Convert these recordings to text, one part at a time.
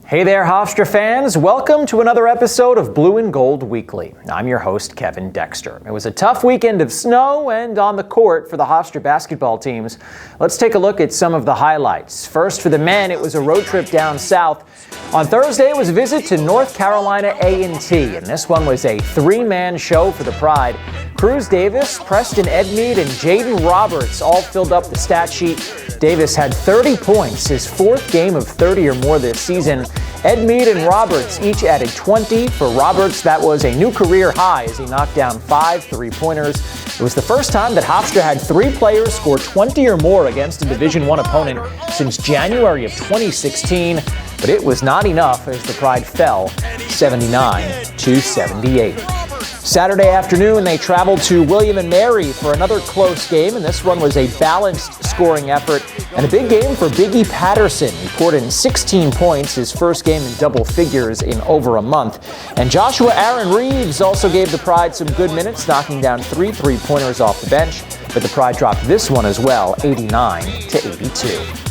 Hey there, Hofstra fans. Welcome to another episode of Blue and Gold Weekly. I'm your host, Kevin Dexter. It was a tough weekend of snow and on the court for the Hofstra basketball teams. Let's take a look at some of the highlights. First, for the men, it was a road trip down south. On Thursday, it was a visit to North Carolina A&T, and this one was a three-man show for the Pride. Cruz Davis, Preston Edmeade, and Jaden Roberts all filled up the stat sheet. Davis had 30 points, his fourth game of 30 or more this season. Edmeade and Roberts each added 20. For Roberts, that was a new career high as he knocked down 5 three-pointers. It was the first time that Hofstra had 3 players score 20 or more against a Division I opponent since January of 2016, but it was not enough as the Pride fell 79-78. Saturday afternoon, they traveled to William & Mary for another close game, and this one was a balanced scoring effort and a big game for Biggie Patterson. He poured in 16 points, his first game in double figures in over a month. And Joshua Aaron Reeves also gave the Pride some good minutes, knocking down 3 three-pointers off the bench, but the Pride dropped this one as well, 89-82.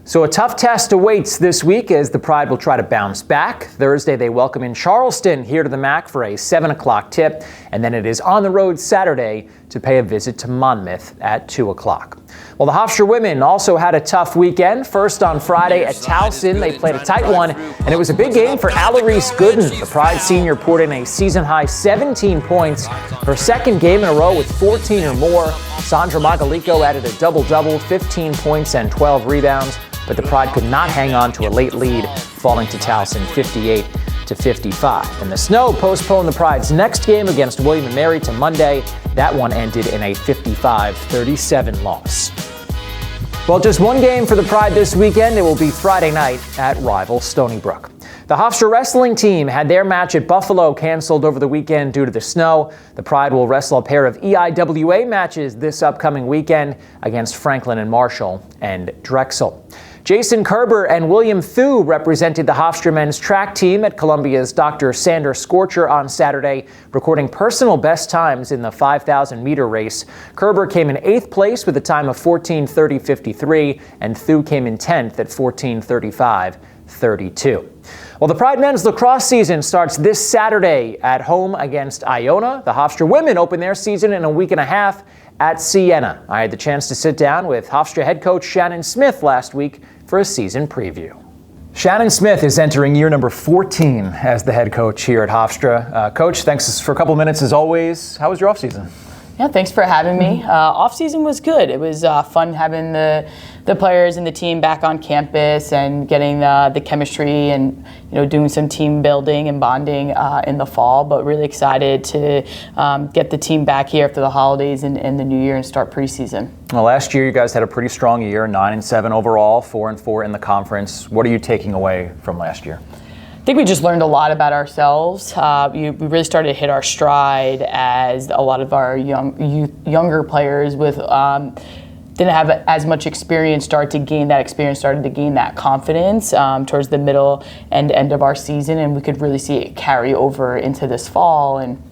So a tough test awaits this week as the Pride will try to bounce back. Thursday, they welcome in Charleston here to the MAC for a 7 o'clock tip, and then it is on the road Saturday to pay a visit to Monmouth at 2 o'clock. Well, the Hofstra women also had a tough weekend. First on Friday at Towson, they played a tight one, and it was a big game for Alarise Gooden. The Pride senior poured in a season-high 17 points, her second game in a row with 14 or more. Sandra Magalico added a double-double, 15 points and 12 rebounds, but the Pride could not hang on to a late lead, falling to Towson 58-55. And the snow postponed the Pride's next game against William & Mary to Monday. That one ended in a 55-37 loss. Well, just one game for the Pride this weekend. It will be Friday night at rival Stony Brook. The Hofstra wrestling team had their match at Buffalo canceled over the weekend due to the snow. The Pride will wrestle a pair of EIWA matches this upcoming weekend against Franklin and Marshall and Drexel. Jason Kerber and William Thu represented the Hofstra men's track team at Columbia's Dr. Sander Scorcher on Saturday, recording personal best times in the 5,000-meter race. Kerber came in 8th place with a time of 14:30.53, and Thu came in 10th at 14:35.32. Well, the Pride men's lacrosse season starts this Saturday at home against Iona. The Hofstra women open their season in a week and a half at Siena. I had the chance to sit down with Hofstra head coach Shannon Smith last week for a season preview. Shannon Smith is entering year number 14 as the head coach here at Hofstra. Coach, thanks for a couple minutes as always. How was your offseason? Yeah, thanks for having me. Off-season was good. It was fun having the players and the team back on campus and getting the chemistry and doing some team building and bonding in the fall. But really excited to get the team back here after the holidays and the new year and start preseason. Well, last year you guys had a pretty strong year, 9-7 overall, 4-4 in the conference. What are you taking away from last year? I think we just learned a lot about ourselves. We really started to hit our stride as a lot of our younger players with didn't have as much experience started to gain that confidence towards the middle and end of our season, and we could really see it carry over into this fall and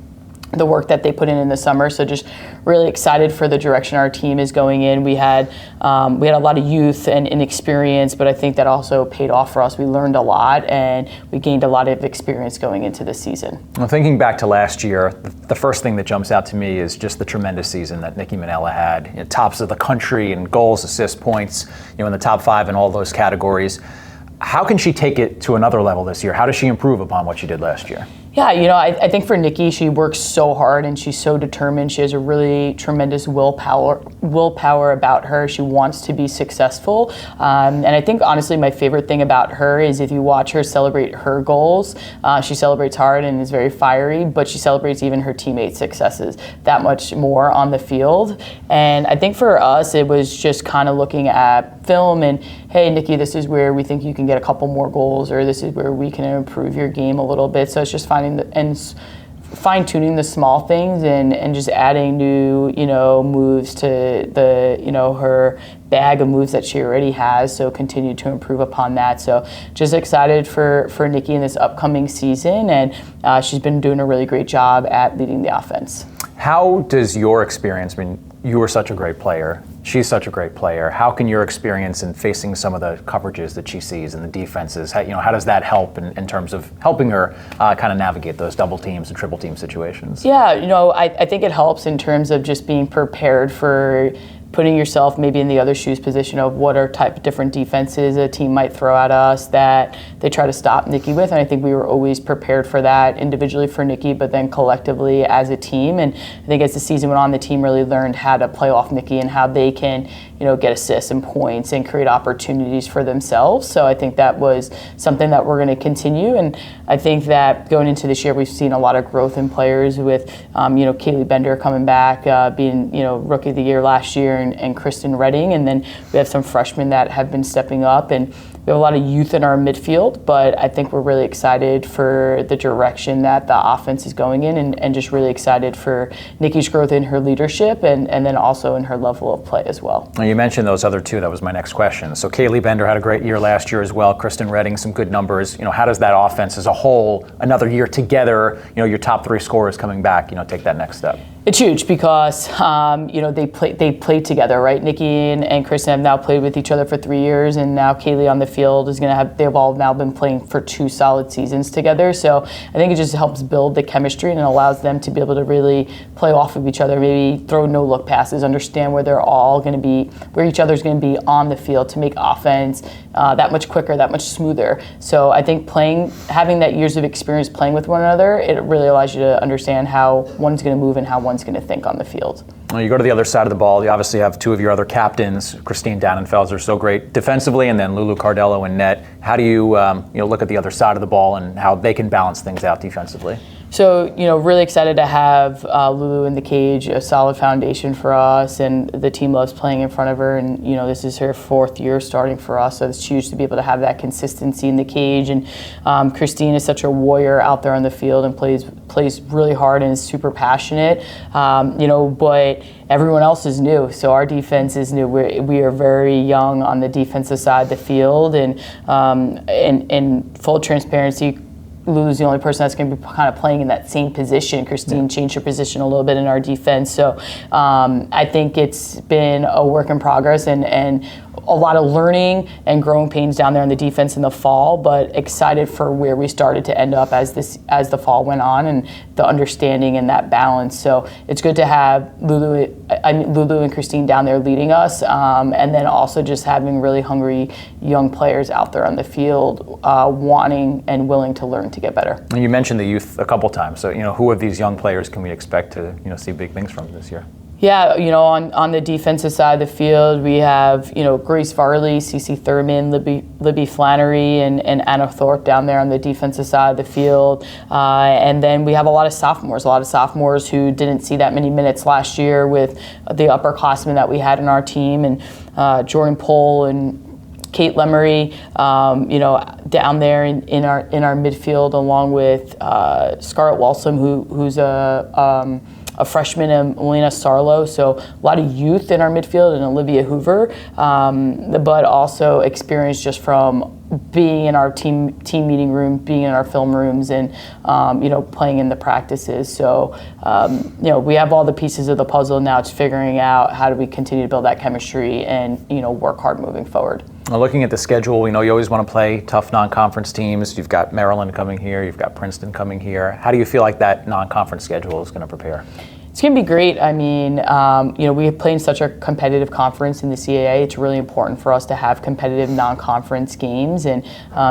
the work that they put in the summer. So just really excited for the direction our team is going in. We had a lot of youth and inexperience, but I think that also paid off for us. We learned a lot and we gained a lot of experience going into this season. Well, thinking back to last year, the first thing that jumps out to me is just the tremendous season that Nikki Manella had. Tops of the country in goals, assists, points, in the top 5 in all those categories. How can she take it to another level this year? How does she improve upon what she did last year? Yeah, I think for Nikki, she works so hard and she's so determined. She has a really tremendous willpower about her. She wants to be successful. And I think, honestly, my favorite thing about her is if you watch her celebrate her goals, she celebrates hard and is very fiery, but she celebrates even her teammates' successes that much more on the field. And I think for us, it was just kind of looking at film and, hey, Nikki, this is where we think you can get a couple more goals, or this is where we can improve your game a little bit. So it's just fine-tuning the small things and just adding new, moves to the, her bag of moves that she already has. So continue to improve upon that. So just excited for Nikki in this upcoming season, and she's been doing a really great job at leading the offense. How does your experience, you were such a great player, She's such a great player. How can your experience in facing some of the coverages that she sees and the defenses, how does that help in terms of helping her kind of navigate those double teams and triple team situations? Yeah, I think it helps in terms of just being prepared for putting yourself maybe in the other shoes position of what are type of different defenses a team might throw at us that they try to stop Nikki with. And I think we were always prepared for that individually for Nikki, but then collectively as a team. And I think as the season went on, the team really learned how to play off Nikki and how they can, get assists and points and create opportunities for themselves. So I think that was something that we're going to continue. And I think that going into this year, we've seen a lot of growth in players with, Kaylee Bender coming back, being, Rookie of the Year last year, and Kristen Redding. And then we have some freshmen that have been stepping up. And we have a lot of youth in our midfield, but I think we're really excited for the direction that the offense is going in, and just really excited for Nikki's growth in her leadership and then also in her level of play as well. Well, you mentioned those other two. That was my next question. So Kaylee Bender had a great year last year as well. Kristen Redding, some good numbers. How does that offense as a whole, another year together, your top three scorers coming back, take that next step? It's huge because they play together, right? Nikki and Kristen have now played with each other for 3 years, and now Kaylee on the field is they've all now been playing for 2 solid seasons together. So I think it just helps build the chemistry and allows them to be able to really play off of each other, maybe throw no-look passes, understand where they're all going to be, where each other's going to be on the field to make offense that much quicker, that much smoother. So I think having that years of experience playing with one another, it really allows you to understand how one's going to move and how one's going to think on the field. Well, you go to the other side of the ball. You obviously have two of your other captains, Christine Dannenfelser, so great defensively, and then Lulu Cardello in net. How do you look at the other side of the ball and how they can balance things out defensively? So, really excited to have Lulu in the cage, a solid foundation for us, and the team loves playing in front of her. And, this is her 4th year starting for us, so it's huge to be able to have that consistency in the cage. And Christine is such a warrior out there on the field and plays really hard and is super passionate, but everyone else is new. So our defense is new. We are very young on the defensive side of the field, and in full transparency, Lulu's the only person that's going to be kind of playing in that same position. Christine changed her position a little bit in our defense. So I think it's been a work in progress and a lot of learning and growing pains down there in the defense in the fall, but excited for where we started to end up as the fall went on and the understanding and that balance. So it's good to have Lulu and Christine down there leading us, and then also just having really hungry young players out there on the field wanting and willing to learn to get better. And you mentioned the youth a couple times. So, who of these young players can we expect to, see big things from this year? Yeah, on the defensive side of the field, we have, Grace Varley, Cece Thurman, Libby Flannery, and Anna Thorpe down there on the defensive side of the field. And then we have a lot of sophomores who didn't see that many minutes last year with the upperclassmen that we had in our team, and Jordan Pohl and Kate Lemery, down there in our midfield, along with Scarlett Walsum, who's a freshman, and Melina Sarlo. So a lot of youth in our midfield, and Olivia Hoover, but also experience just from being in our team meeting room, being in our film rooms, and playing in the practices. So we have all the pieces of the puzzle now. It's figuring out how do we continue to build that chemistry and work hard moving forward. Well, looking at the schedule, we know you always want to play tough non-conference teams. You've got Maryland coming here. You've got Princeton coming here. How do you feel like that non-conference schedule is going to prepare? It's going to be great. I mean, we play in such a competitive conference in the CAA. It's really important for us to have competitive non-conference games, and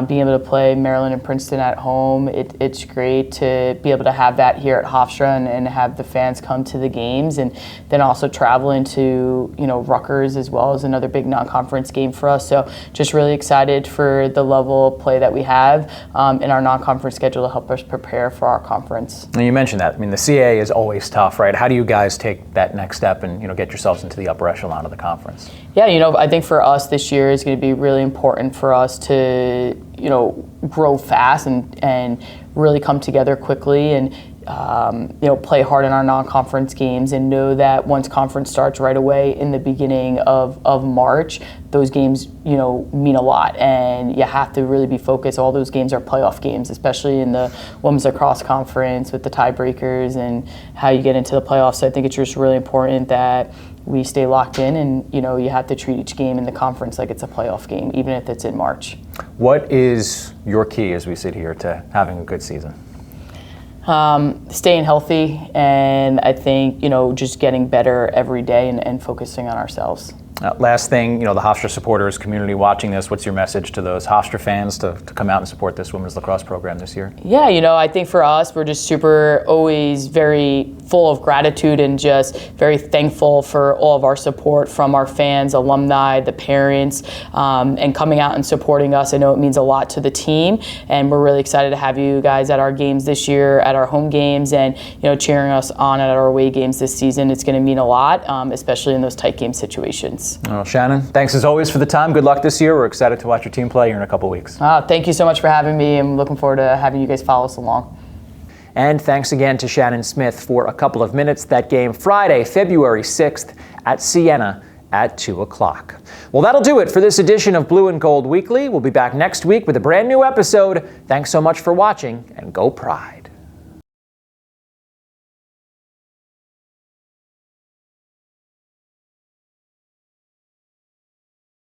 being able to play Maryland and Princeton at home, it's great to be able to have that here at Hofstra and have the fans come to the games, and then also travel into, Rutgers as well as another big non-conference game for us. So just really excited for the level of play that we have in our non-conference schedule to help us prepare for our conference. And you mentioned that. I mean, the CAA is always tough, right? How do you guys take that next step and get yourselves into the upper echelon of the conference? Yeah, I think for us this year is going to be really important for us to grow fast and really come together quickly. And play hard in our non-conference games and know that once conference starts right away in the beginning of March, those games, mean a lot, and you have to really be focused. All those games are playoff games, especially in the Women's Lacrosse Conference with the tiebreakers and how you get into the playoffs. So I think it's just really important that we stay locked in, and you have to treat each game in the conference like it's a playoff game, even if it's in March. What is your key as we sit here to having a good season? Staying healthy, and I think just getting better every day and focusing on ourselves. Last thing, the Hofstra supporters, community watching this, what's your message to those Hofstra fans to come out and support this women's lacrosse program this year? Yeah, I think for us, we're just always very full of gratitude and just very thankful for all of our support from our fans, alumni, the parents, and coming out and supporting us. I know it means a lot to the team, and we're really excited to have you guys at our games this year, at our home games, and cheering us on at our away games this season. It's going to mean a lot, especially in those tight game situations. Well, Shannon, thanks as always for the time. Good luck this year. We're excited to watch your team play here in a couple weeks. Thank you so much for having me. I'm looking forward to having you guys follow us along. And thanks again to Shannon Smith for a couple of minutes. That game Friday, February 6th at Siena at 2 o'clock. Well, that'll do it for this edition of Blue and Gold Weekly. We'll be back next week with a brand new episode. Thanks so much for watching, and go Pride.